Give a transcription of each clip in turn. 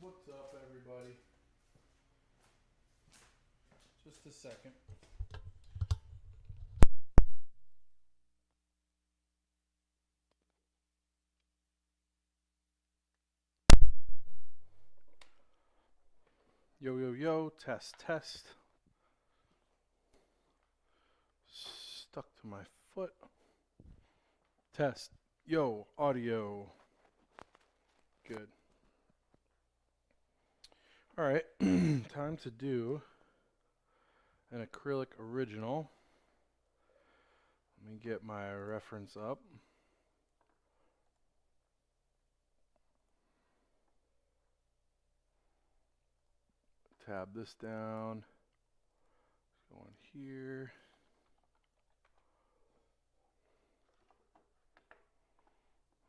What's up, everybody? Just a second. Yo, yo, yo, test, test. Stuck to my foot. Test. Yo, audio. Good. Alright, time to do an acrylic original. Let me get my reference up. Tab this down. Go in here.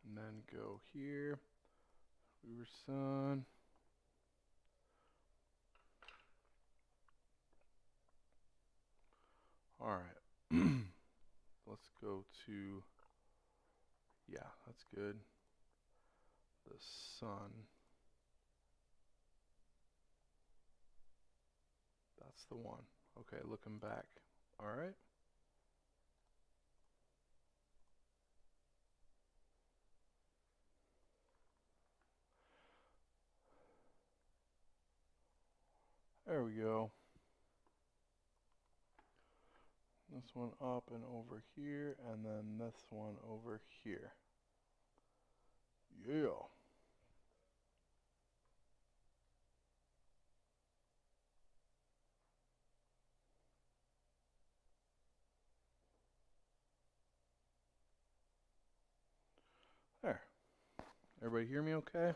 And then go here. River Sun. Alright. Let's go to, yeah, that's good. The sun. That's the one. Okay, looking back. Alright. There we go. This one up and over here, and then this one over here. Yeah. There. Everybody hear me okay?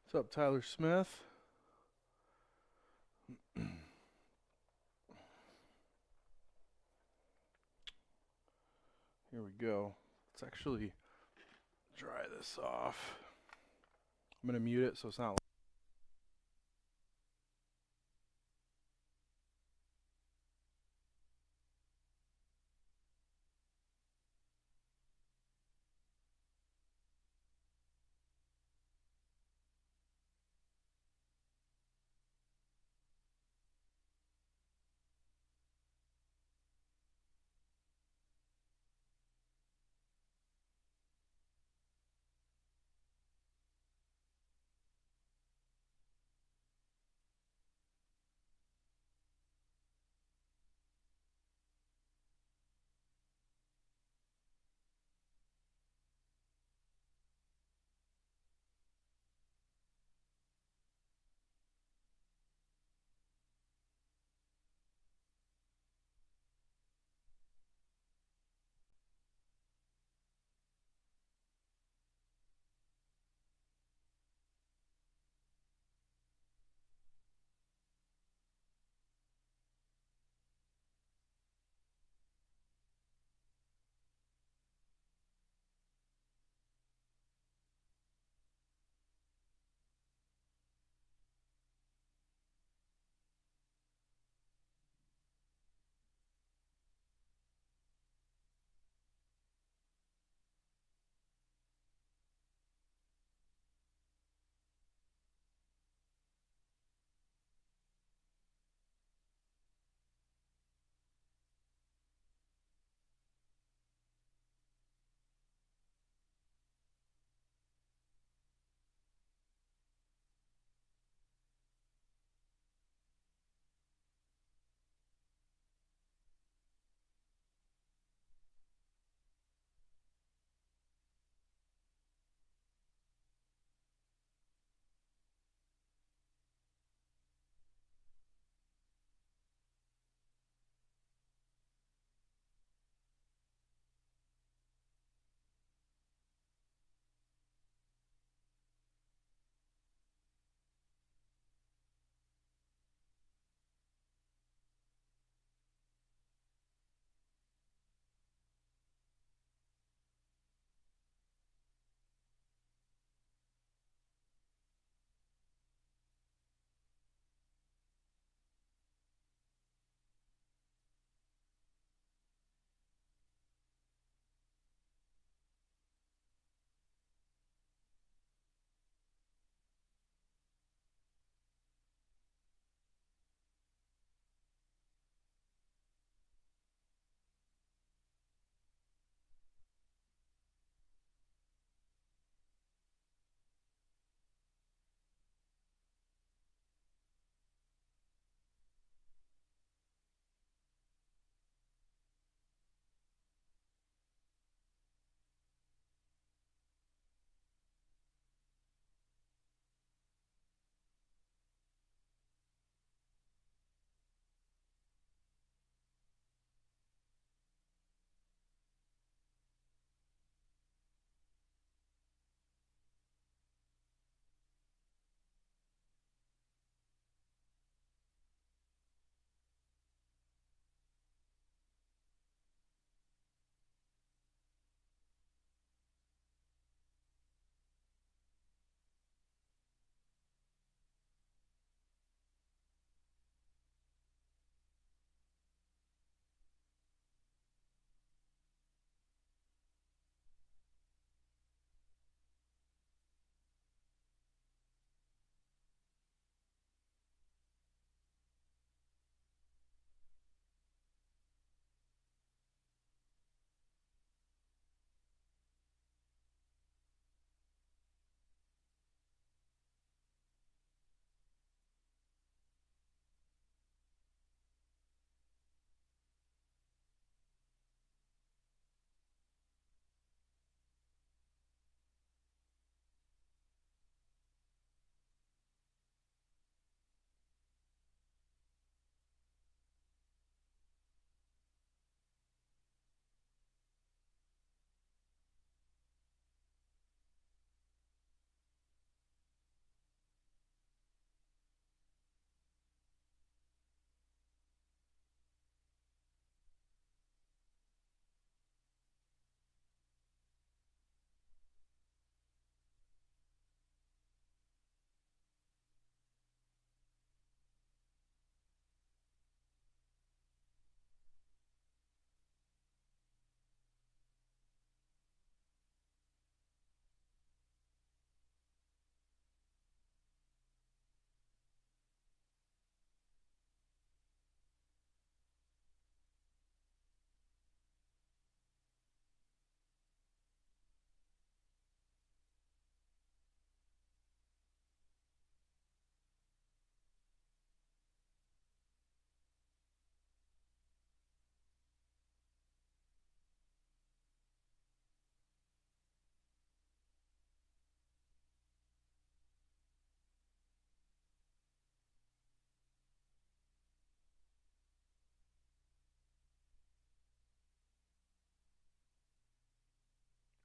What's up, Tyler Smith? Here we go. Let's actually dry this off. I'm going to mute it so it's not.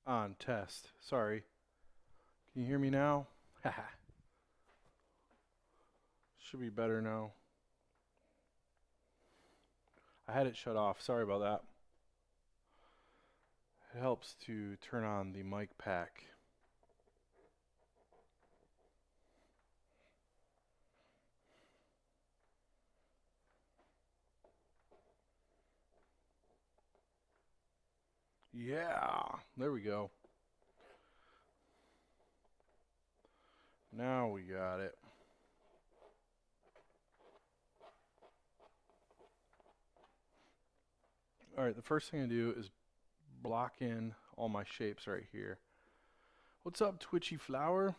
On test. Sorry. Can you hear me now? Haha. Should be better now. I had it shut off. Sorry about that. It helps to turn on the mic pack. Yeah, there we go. Now we got it. Alright, the first thing I do is block in all my shapes right here. What's up, Twitchy Flower?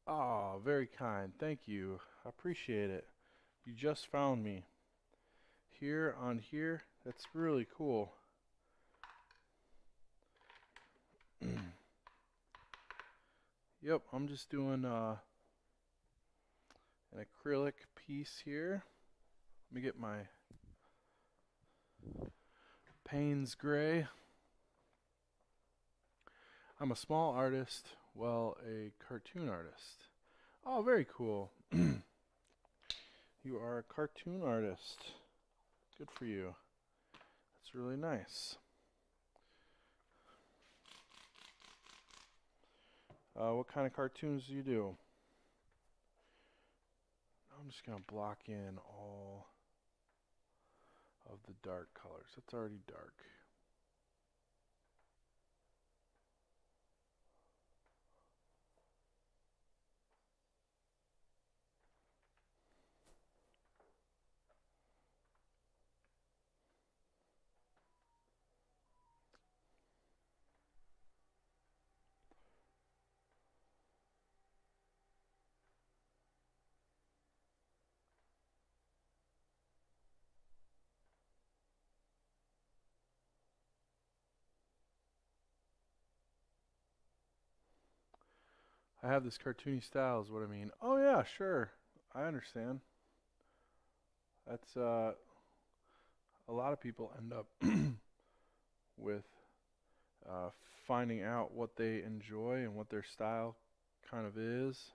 Ah, very kind. Thank you. I appreciate it. You just found me. Here on here, that's really cool. Yep, I'm just doing an acrylic piece here. Let me get my Payne's Gray. I'm a small artist, well, a cartoon artist. Oh, very cool. You are a cartoon artist. Good for you. That's really nice. What kind of cartoons do you do? I'm just going to block in all of the dark colors. It's already dark. I have this cartoony style is what I mean. Oh yeah, sure. I understand. That's a lot of people end up with uh, finding out what they enjoy and what their style kind of is.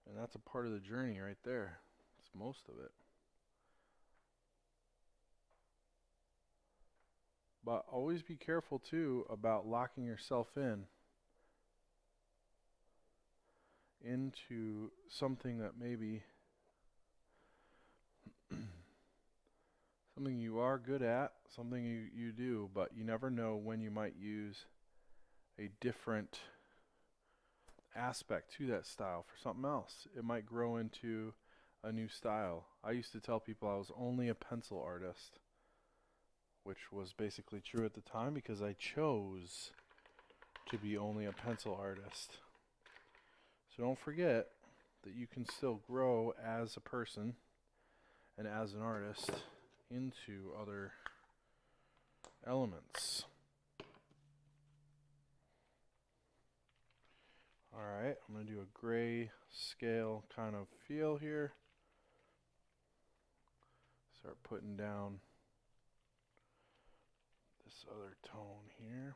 And that's a part of the journey right there. It's most of it. But always be careful too about locking yourself into something that maybe something you are good at, something you do, but you never know when you might use a different aspect to that style for something else. It might grow into a new style. I used to tell people I was only a pencil artist, which was basically true at the time because I chose to be only a pencil artist. So don't forget that you can still grow as a person and as an artist into other elements. Alright, I'm going to do a gray scale kind of feel here. Start putting down this other tone here.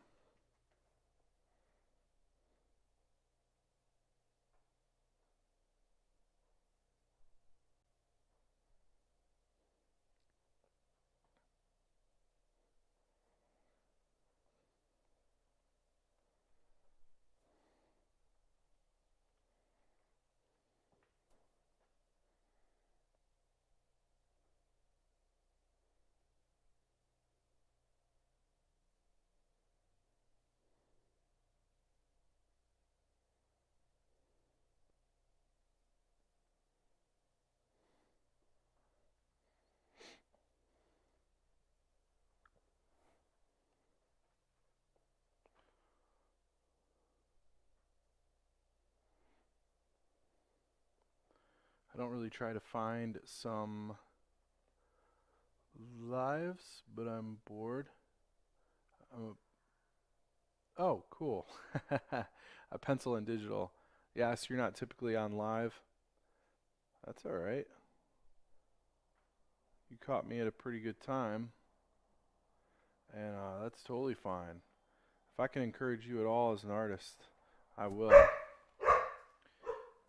I don't really try to find some lives, but I'm bored. Oh, cool. A pencil and digital. Yeah, so you're not typically on live. That's all right. You caught me at a pretty good time, and that's totally fine. If I can encourage you at all as an artist, I will.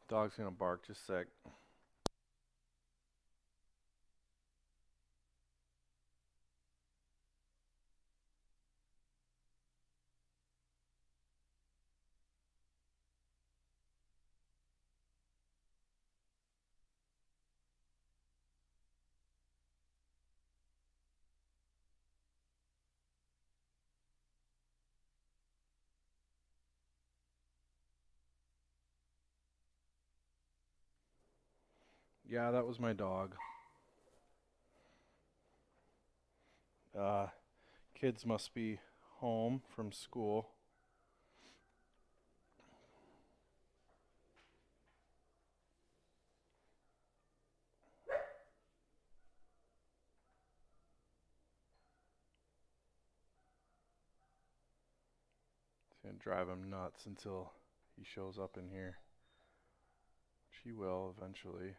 Dog's gonna bark just a sec. Yeah, that was my dog. Uh, Kids must be home from school. It's gonna drive him nuts until he shows up in here. She will eventually.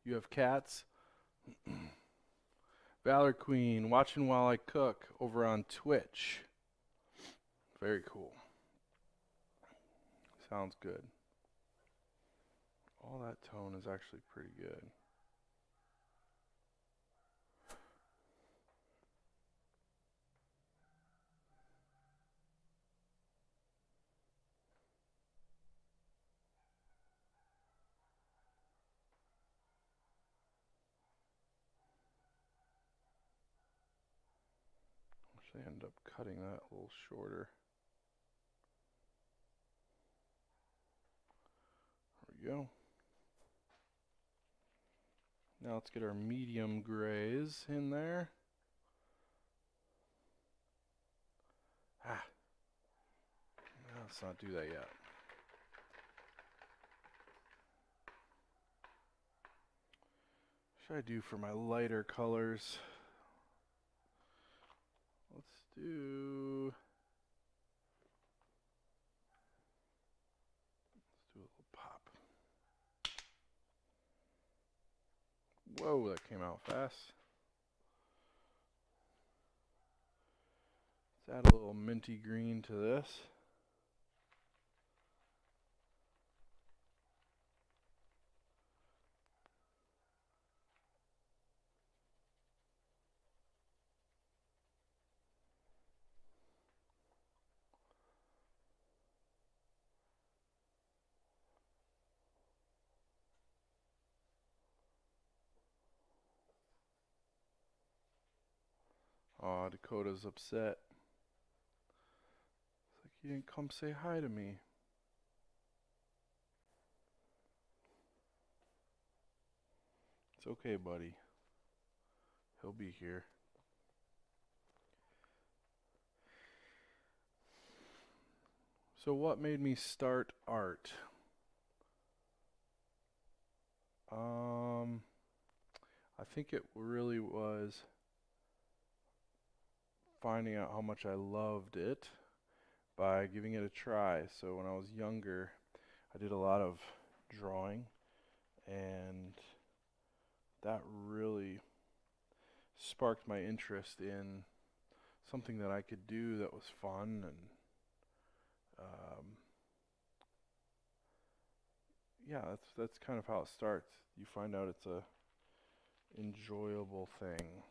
You have cats? Valor Queen, watching while I cook over on Twitch. Very cool. Sounds good. All that tone is actually pretty good. Actually end up cutting that a little shorter. There we go. Now let's get our medium grays in there. Ah, let's not do that yet. What should I do for my lighter colors? Let's do a little pop. Whoa, that came out fast. Let's add a little minty green to this. Aw, Dakota's upset. It's like you didn't come say hi to me. It's okay, buddy. He'll be here. So what made me start art? I think it really was finding out how much I loved it by giving it a try. So when I was younger, I did a lot of drawing, and that really sparked my interest in something that I could do that was fun and um, yeah, that's kind of how it starts. You find out it's a enjoyable thing.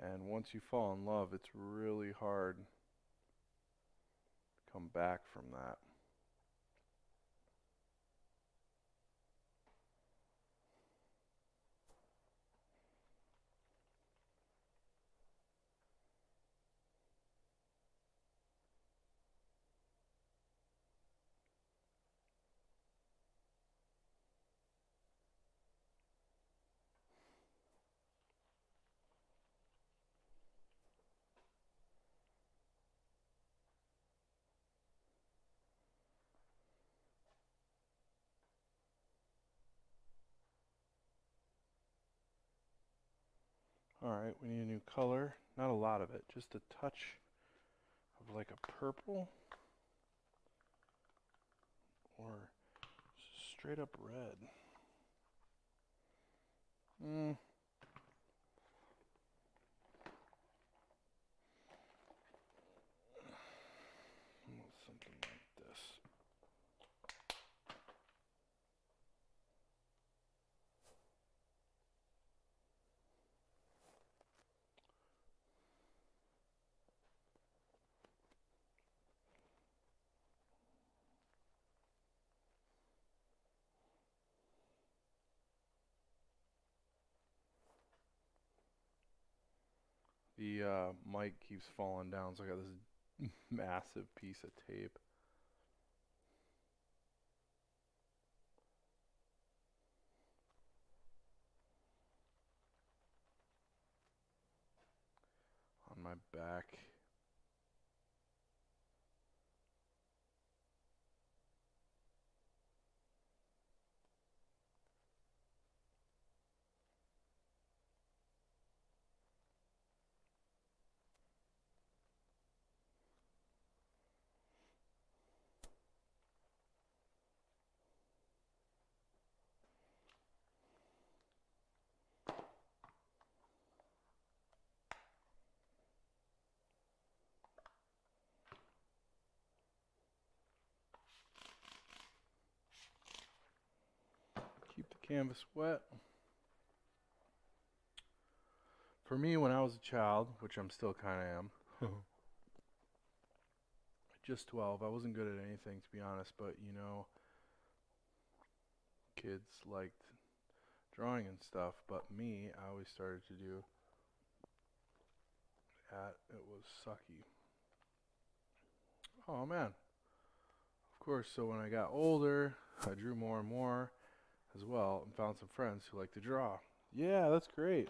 And once you fall in love, it's really hard to come back from that. Alright, we need a new color. Not a lot of it, just a touch of like a purple or straight up red. Something like this. The mic keeps falling down, so I got this massive piece of tape. On my back. Keep the canvas wet. For me, when I was a child, which I'm still kind of am, just 12, I wasn't good at anything to be honest, but you know, kids liked drawing and stuff, but me, I always started to do that. It was sucky. Oh man. Of course, so when I got older, I drew more and more as well and found some friends who like to draw. Yeah, that's great.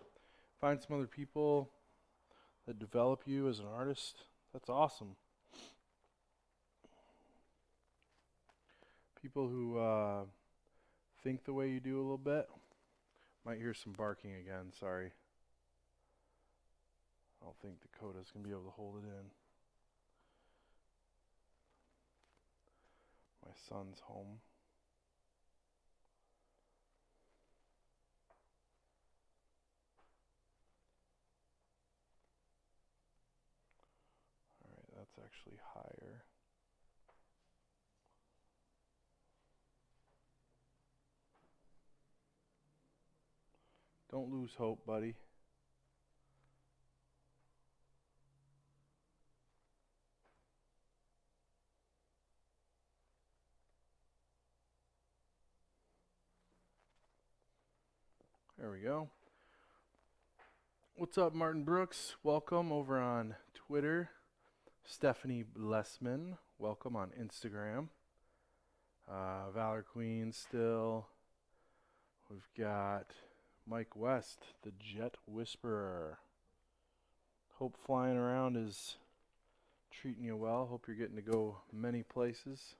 Find some other people that develop you as an artist. That's awesome. People who think the way you do a little bit. Might hear some barking again, sorry. I don't think Dakota's going to be able to hold it in. My son's home. Alright, that's actually higher. Don't lose hope, buddy. There we go. What's up, Martin Brooks? Welcome over on Twitter. Stephanie Blessman, welcome on Instagram. Valor Queen still. We've got Mike West, the Jet Whisperer. Hope flying around is treating you well. Hope you're getting to go many places.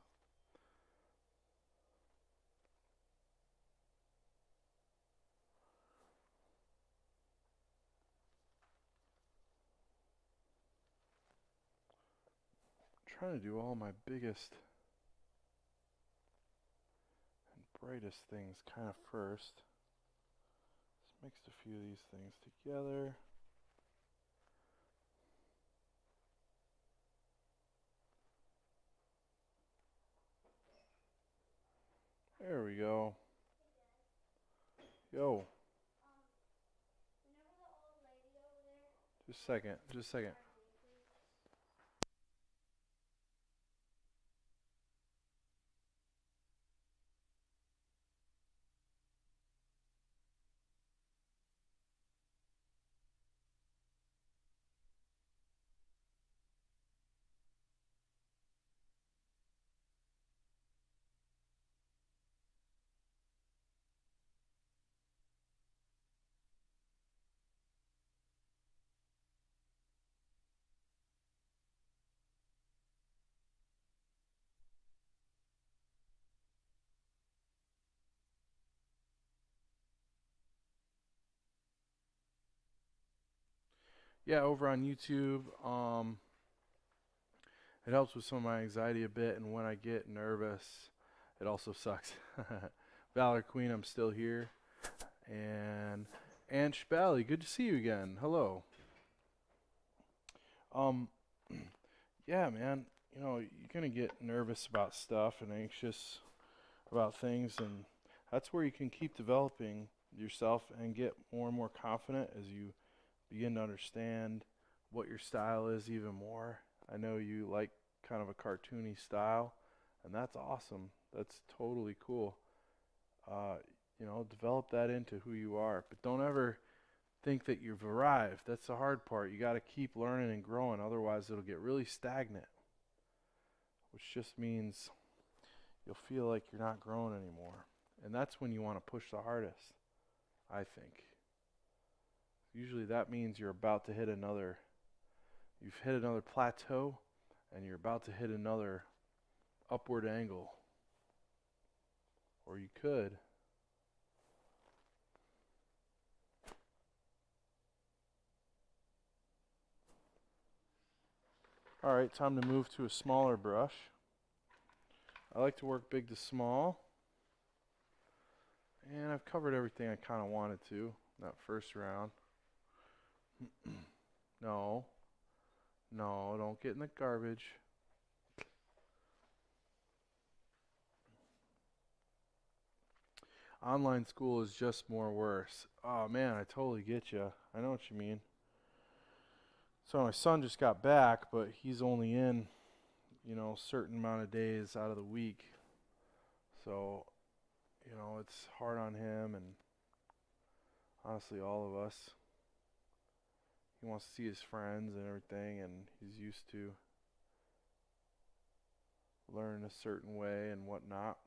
Trying to do all my biggest and brightest things kind of first. Just mixed a few of these things together. There we go. Yo. Just a second, just a second. Yeah, over on YouTube. It helps with some of my anxiety a bit, and when I get nervous, it also sucks. Valor Queen, I'm still here. And Ansh Bally, good to see you again. Hello. Um, yeah, man. You know, you're gonna get nervous about stuff and anxious about things, and that's where you can keep developing yourself and get more and more confident as you begin to understand what your style is even more. I know you like kind of a cartoony style, and that's awesome. That's totally cool. Uh, develop that into who you are, but don't ever think that you've arrived. That's the hard part. You got to keep learning and growing, otherwise it'll get really stagnant, which just means you'll feel like you're not growing anymore. And that's when you want to push the hardest, I think. Usually that means you've hit another plateau, and you're about to hit another upward angle. Or you could. Alright, time to move to a smaller brush. I like to work big to small. And I've covered everything I kind of wanted to in that first round. No. No, don't get in the garbage. Online school is just more worse. Oh man, I totally get you. I know what you mean. So my son just got back, but he's only in, a certain amount of days out of the week. So, it's hard on him and honestly all of us. He wants to see his friends and everything, and he's used to learn a certain way and whatnot.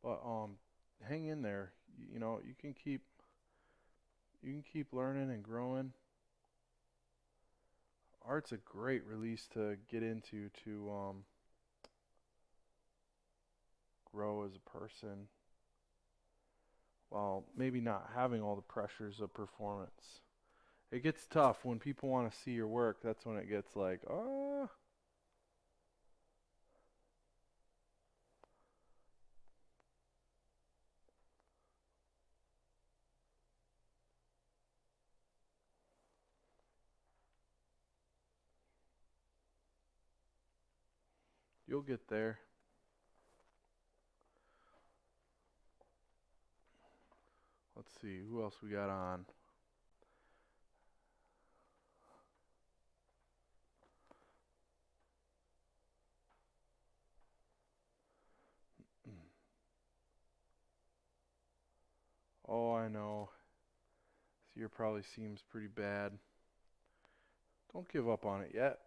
But hang in there. You can keep learning and growing. Art's a great release to get into to grow as a person while maybe not having all the pressures of performance. It gets tough when people want to see your work. That's when it gets like, you'll get there. Let's see, who else we got on? Oh, I know. This year probably seems pretty bad. Don't give up on it yet.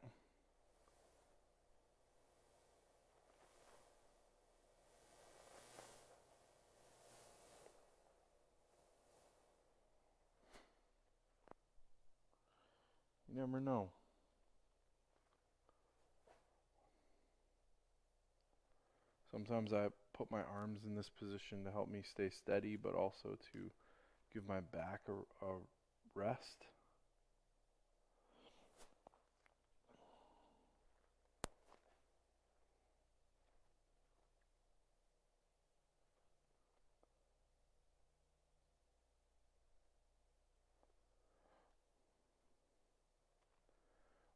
You never know. Sometimes I put my arms in this position to help me stay steady, but also to give my back a rest.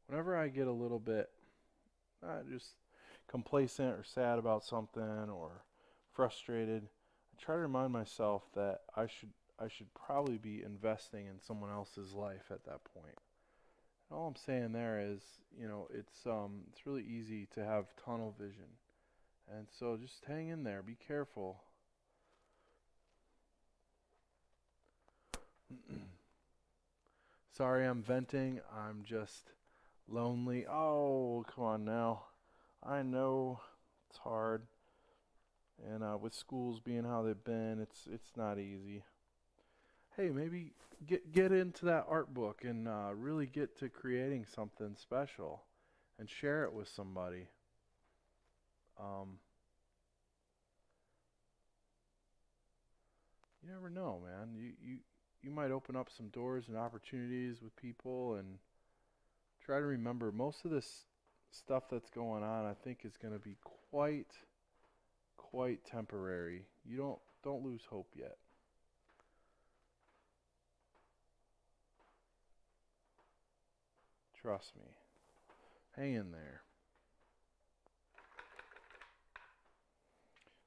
Whenever I get a little bit just complacent or sad about something or frustrated, I try to remind myself that I should probably be investing in someone else's life at that point. And all I'm saying there is, it's really easy to have tunnel vision. And so just hang in there, be careful. Sorry I'm venting. I'm just lonely. Oh, come on now. I know it's hard, and with schools being how they've been, it's not easy. Hey, maybe get into that art book and really get to creating something special, and share it with somebody. Um, you never know, man. You might open up some doors and opportunities with people, and try to remember most of this stuff that's going on. I think is going to be quite temporary. You don't lose hope yet. Trust me. Hang in there.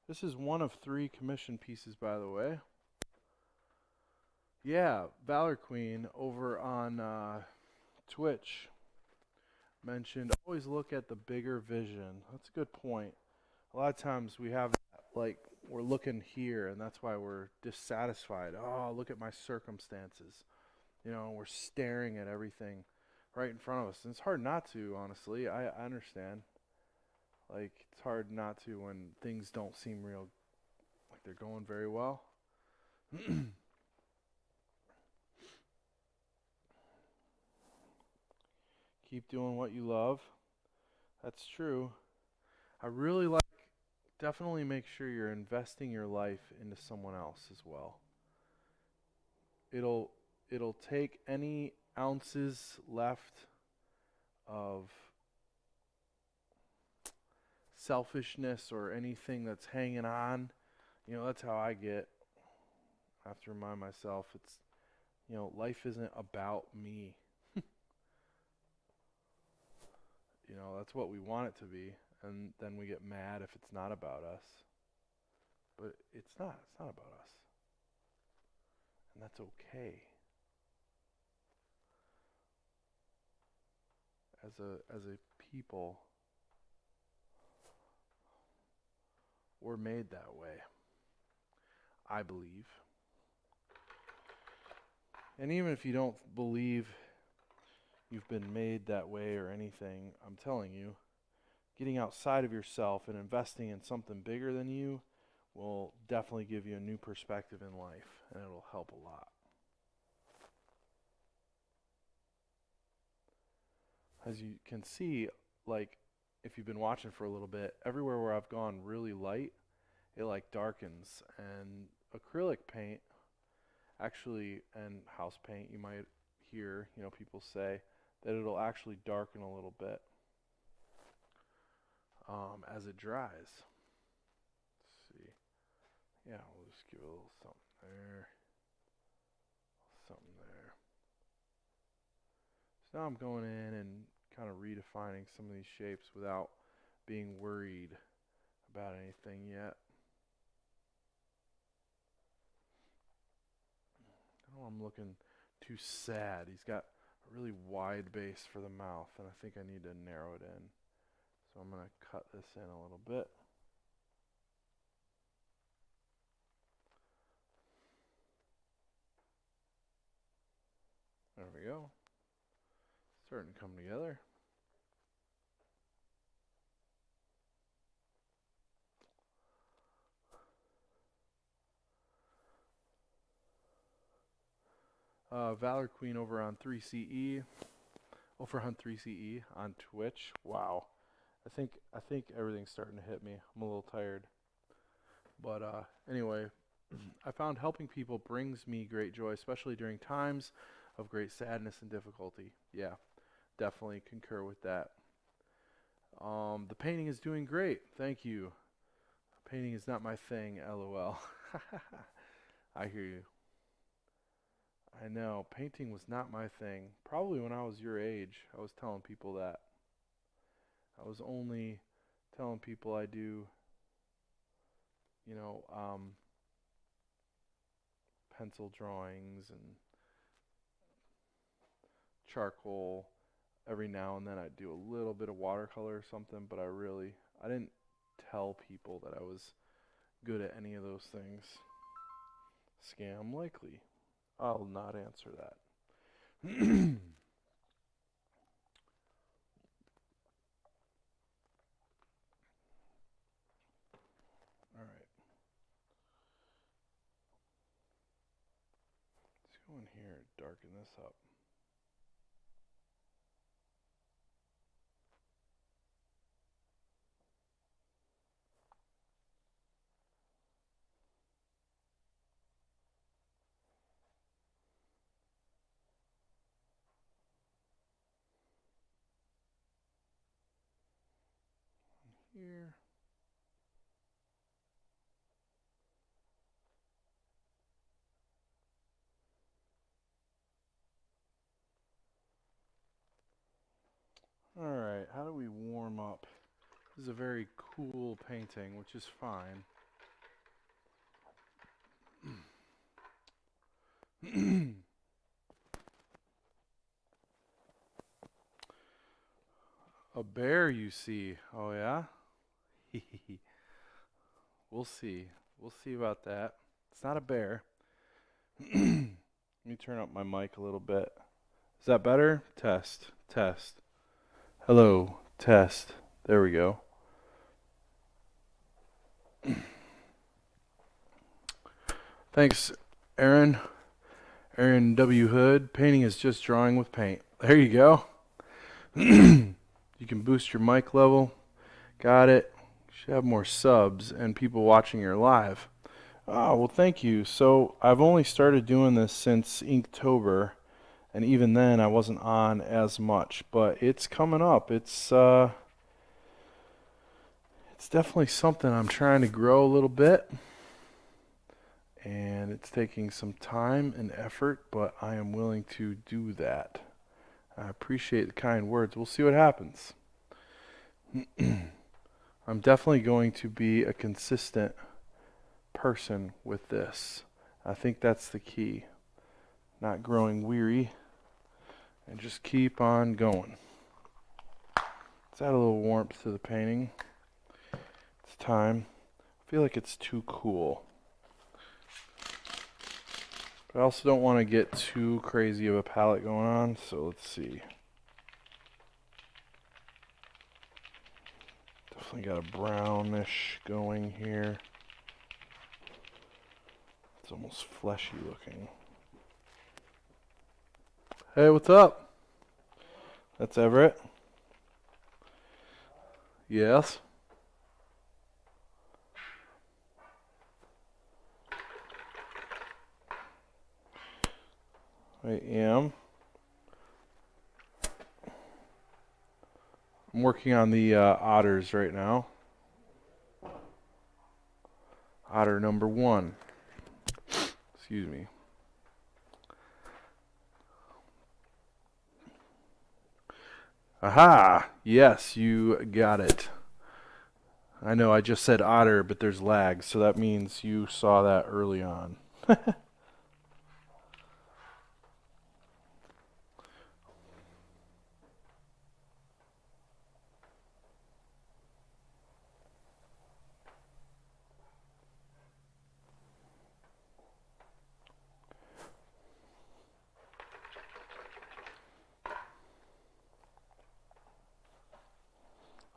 This is one of three commission pieces, by the way. Yeah, Valor Queen over on Twitch mentioned always look at the bigger vision. That's a good point. A lot of times we have that, like, we're looking here, and that's why we're dissatisfied. Oh, look at my circumstances. We're staring at everything right in front of us. And it's hard not to, honestly. I understand. Like, it's hard not to when things don't seem real, like they're going very well. Keep doing what you love. That's true. I really like, definitely make sure you're investing your life into someone else as well. It'll it'll take any ounces left of selfishness or anything that's hanging on. That's how I get. I have to remind myself life isn't about me. That's what we want it to be, and then we get mad if it's not about us. But it's not. It's not about us, and that's okay. As a people, we're made that way. I believe. And even if you don't believe you've been made that way or anything, I'm telling you, getting outside of yourself and investing in something bigger than you will definitely give you a new perspective in life, and it'll help a lot. As you can see, like, if you've been watching for a little bit, everywhere where I've gone really light, it like darkens. And acrylic paint, actually, and house paint, you might hear, people say that it'll actually darken a little bit as it dries. Let's see. Yeah, we'll just give it a little something there. Something there. So now I'm going in and kind of redefining some of these shapes without being worried about anything yet. I know I'm looking too sad. He's got a really wide base for the mouth, and I think I need to narrow it in. So I'm going to cut this in a little bit. There we go. Starting to come together. Valor Queen over on 3CE. Over on 3CE on Twitch. Wow. I think everything's starting to hit me. I'm a little tired. But anyway, I found helping people brings me great joy, especially during times of great sadness and difficulty. Yeah, definitely concur with that. The painting is doing great. Thank you. Painting is not my thing, lol. I hear you. I know. Painting was not my thing. Probably when I was your age, I was telling people that. I was only telling people I do, you know, um, pencil drawings and charcoal. Every now and then I'd do a little bit of watercolor or something, but I didn't tell people that I was good at any of those things. Scam likely. I'll not answer that. Go in here, darken this up. Here. Alright, how do we warm up? This is a very cool painting, which is fine. A bear, you see. Oh, yeah? We'll see. We'll see about that. It's not a bear. Let me turn up my mic a little bit. Is that better? Test. Test. Hello. Test. There we go. Thanks, Aaron. Aaron W. Hood. Painting is just drawing with paint. There you go. You can boost your mic level. Got it. You should have more subs and people watching your live. Oh, well, thank you. So I've only started doing this since Inktober, and even then I wasn't on as much, but it's coming up. It's definitely something I'm trying to grow a little bit, and it's taking some time and effort, but I am willing to do that. I appreciate the kind words. We'll see what happens. I'm definitely going to be a consistent person with this. I think that's the key. Not growing weary and just keep on going. Let's add a little warmth to the painting. It's time. I feel like it's too cool. But I also don't want to get too crazy of a palette going on, so let's see. Definitely got a brownish going here. It's almost fleshy looking. Hey, what's up? That's Everett. Yes. I am. I'm working on the otters right now. Otter number 1. Excuse me. Aha! Yes, you got it. I know I just said otter, but there's lag, so that means you saw that early on.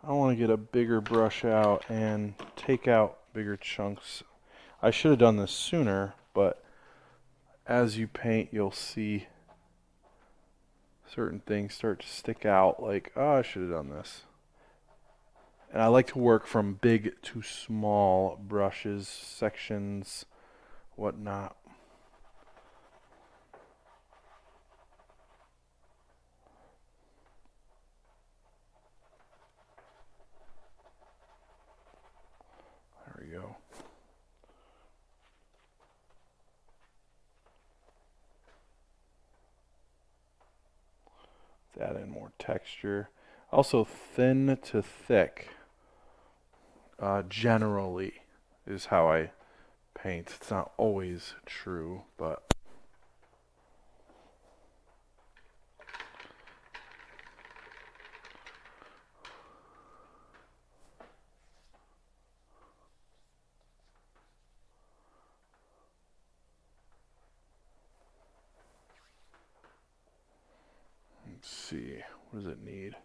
I want to get a bigger brush out and take out bigger chunks. I should have done this sooner, but as you paint, you'll see certain things start to stick out, like, oh, I should have done this. And I like to work from big to small brushes, sections, whatnot. There we go. Let's add in more texture. Also, thin to thick, generally, is how I paint. It's not always true, but let's see. What does it need?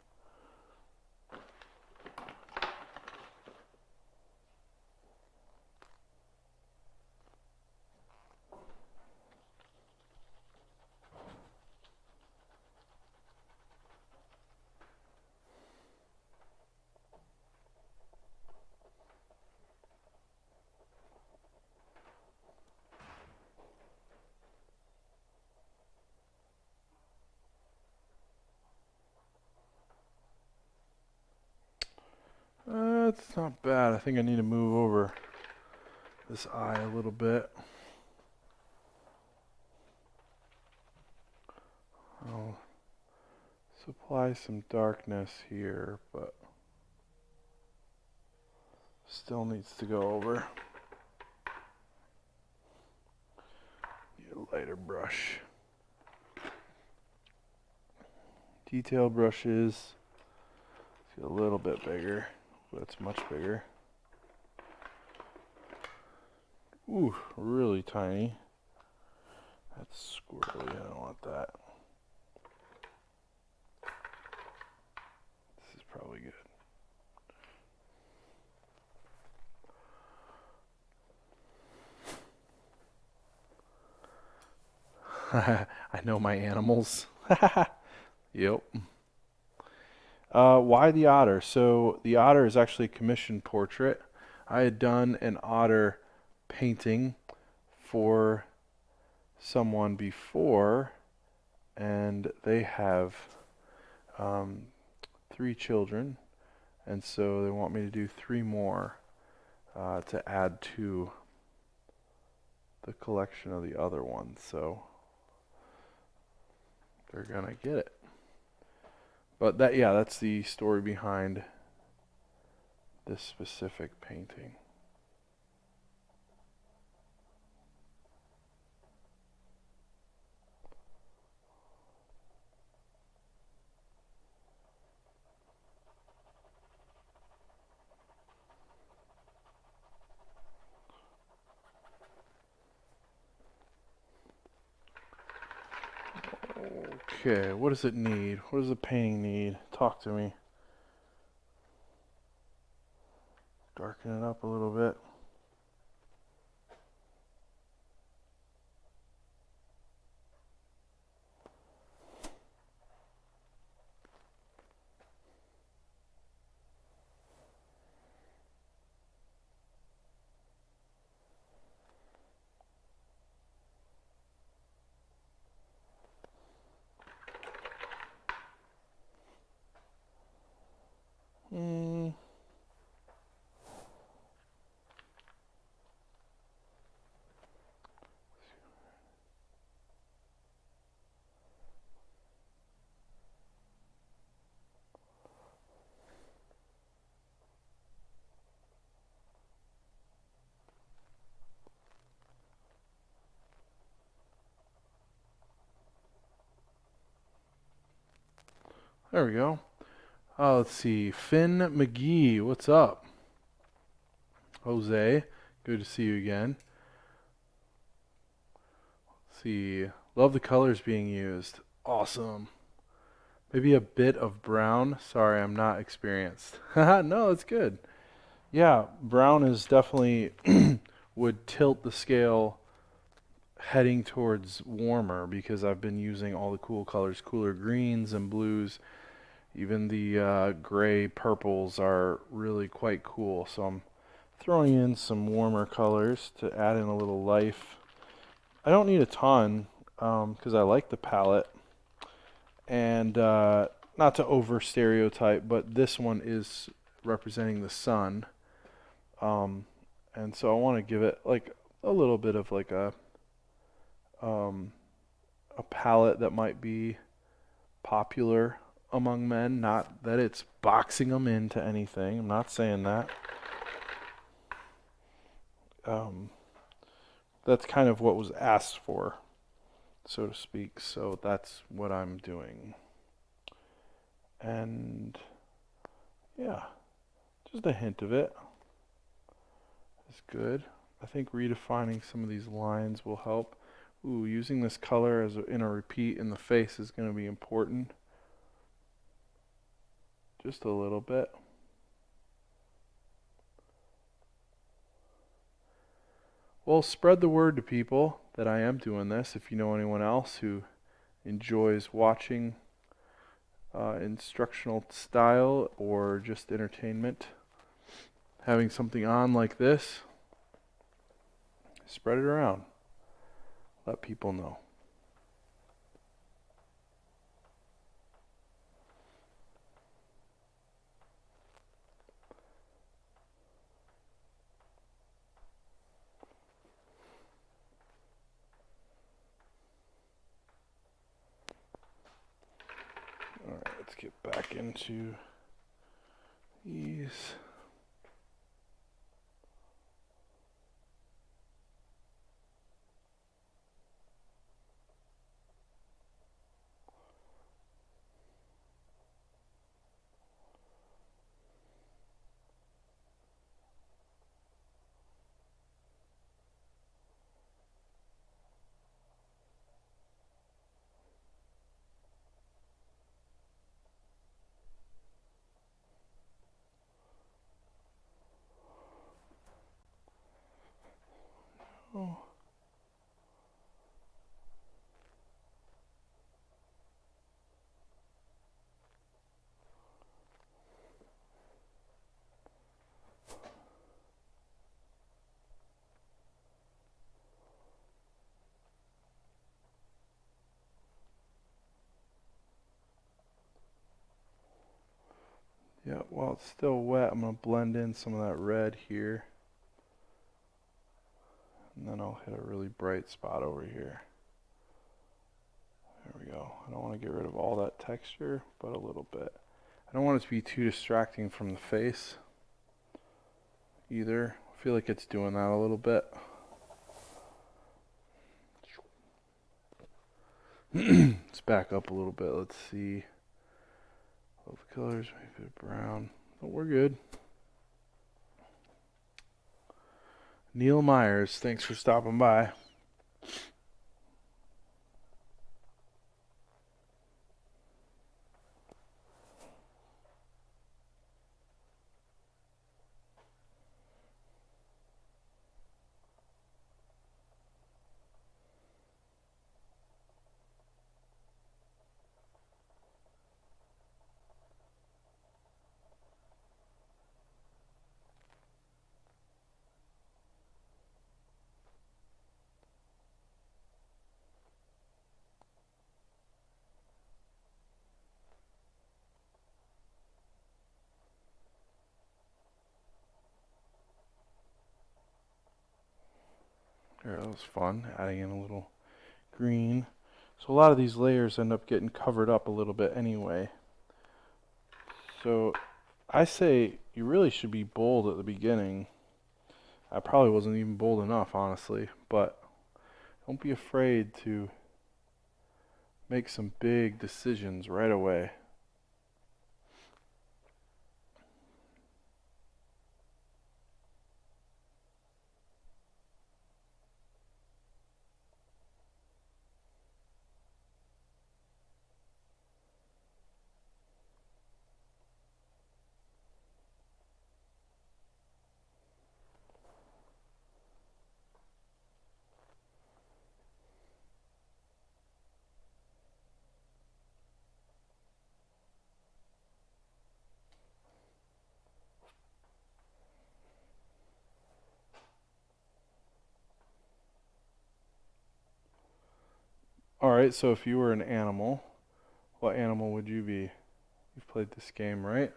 It's not bad. I think I need to move over this eye a little bit. I'll supply some darkness here, but still needs to go over. Need a lighter brush. Detail brushes. Get a little bit bigger, but it's much bigger. Ooh, really tiny. That's squirrely. I don't want that. This is probably good. I know my animals. Yep. Why the otter? So the otter is actually a commissioned portrait. I had done an otter painting for someone before, and they have 3 children, and so they want me to do 3 more to add to the collection of the other ones. So they're gonna get it. But that's the story behind this specific painting. Okay, what does it need? What does the painting need? Talk to me. Darken it up a little bit. There we go. Let's see. Finn McGee, what's up? Jose, good to see you again. Let's see. Love the colors being used. Awesome. Maybe a bit of brown. Sorry, I'm not experienced. No, it's good. Yeah, brown is definitely would tilt the scale heading towards warmer because I've been using all the cool colors, cooler greens and blues. Even the gray purples are really quite cool. So I'm throwing in some warmer colors to add in a little life. I don't need a ton because I like the palette. And not to over stereotype, but this one is representing the sun. And so I want to give it like a little bit of like a palette that might be popular among men. Not that it's boxing them into anything. I'm not saying that. That's kind of what was asked for, so to speak. So that's what I'm doing. And yeah, just a hint of it is good. I think redefining some of these lines will help. Ooh, using this color as in a repeat in the face is going to be important. Just a little bit. Well, spread the word to people that I am doing this. If you know anyone else who enjoys watching instructional style or just entertainment, having something on like this, spread it around. Let people know. get back into these. Oh. Yeah, while it's still wet, I'm going to blend in some of that red here. And then I'll hit a really bright spot over here. There we go. I don't want to get rid of all that texture, but a little bit. I don't want it to be too distracting from the face either. I feel like it's doing that a little bit. Let's back up a little bit. Let's see. Both colors, maybe a bit of brown. Oh, we're good. Neil Myers, thanks for stopping by. There, that was fun, adding in a little green. So a lot of these layers end up getting covered up a little bit anyway. So I say you really should be bold at the beginning. I probably wasn't even bold enough, honestly, but don't be afraid to make some big decisions right away. Alright, so if you were an animal, what animal would you be? You've played this game, right?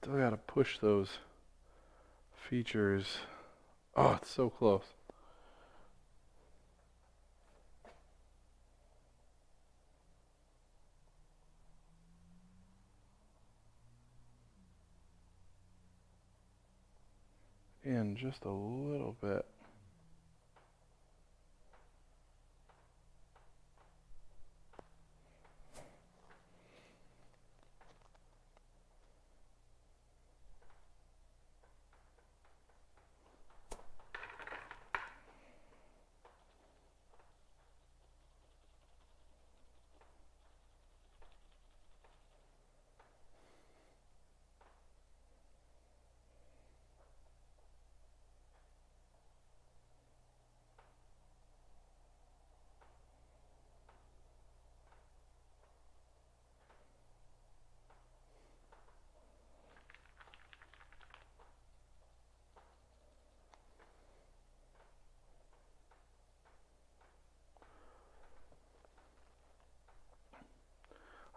Still gotta push those features. Oh, it's so close. In just a little bit.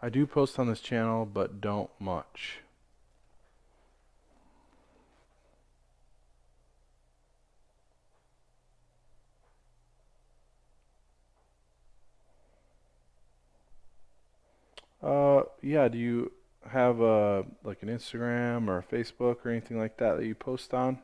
I do post on this channel, but don't much. Yeah, do you have like an Instagram or a Facebook or anything like that that you post on?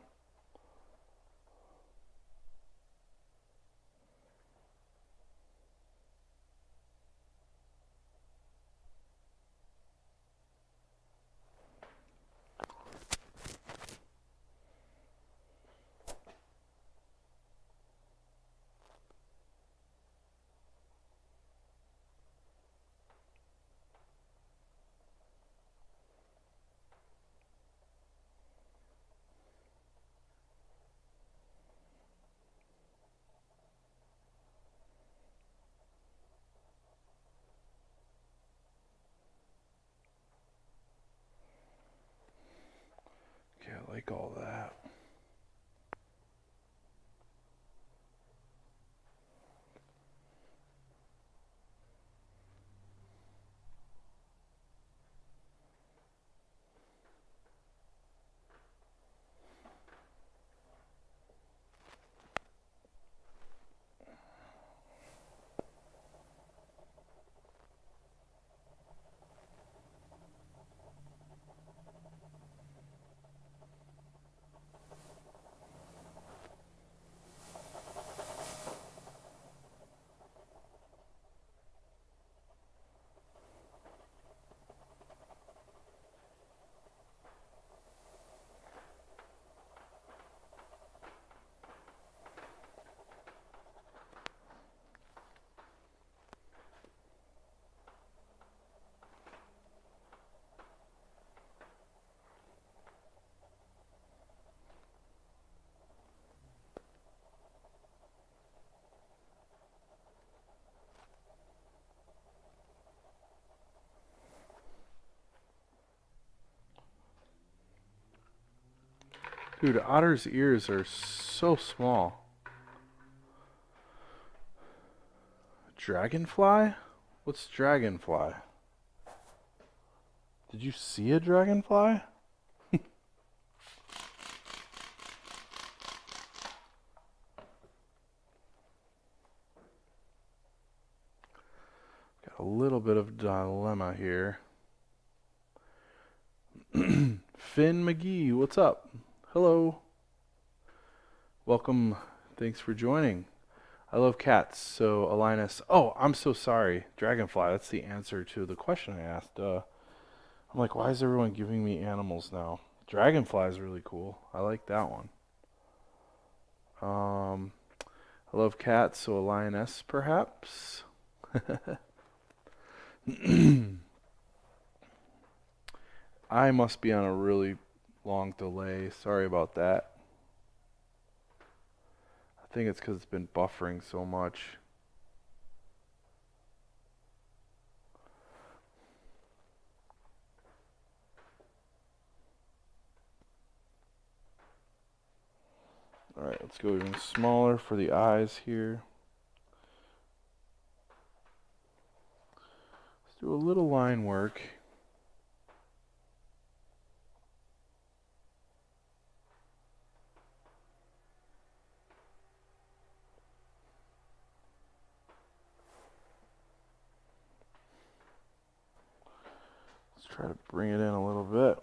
Yeah, I like all that. Dude, otter's ears are so small. Dragonfly? What's dragonfly? Did you see a dragonfly? Got a little bit of dilemma here. Finn McGee, what's up? Hello. Welcome. Thanks for joining. I love cats, so Alinus. Oh, I'm so sorry. Dragonfly, that's the answer to the question I asked. I'm like, why is everyone giving me animals now? Dragonfly is really cool. I like that one. I love cats, so a lioness, perhaps. I must be on a really long delay. Sorry about that. I think it's because it's been buffering so much. Alright, let's go even smaller for the eyes here. Let's do a little line work. Let's try to bring it in a little bit.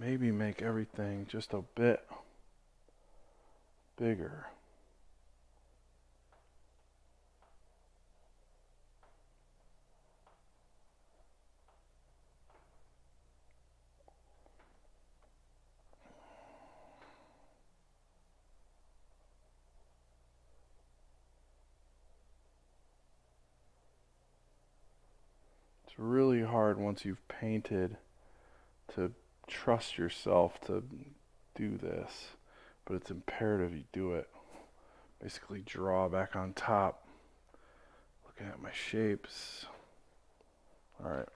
Maybe make everything just a bit bigger. It's really hard once you've painted to trust yourself to do this, but it's imperative you do it. Basically draw back on top, looking at my shapes. All right.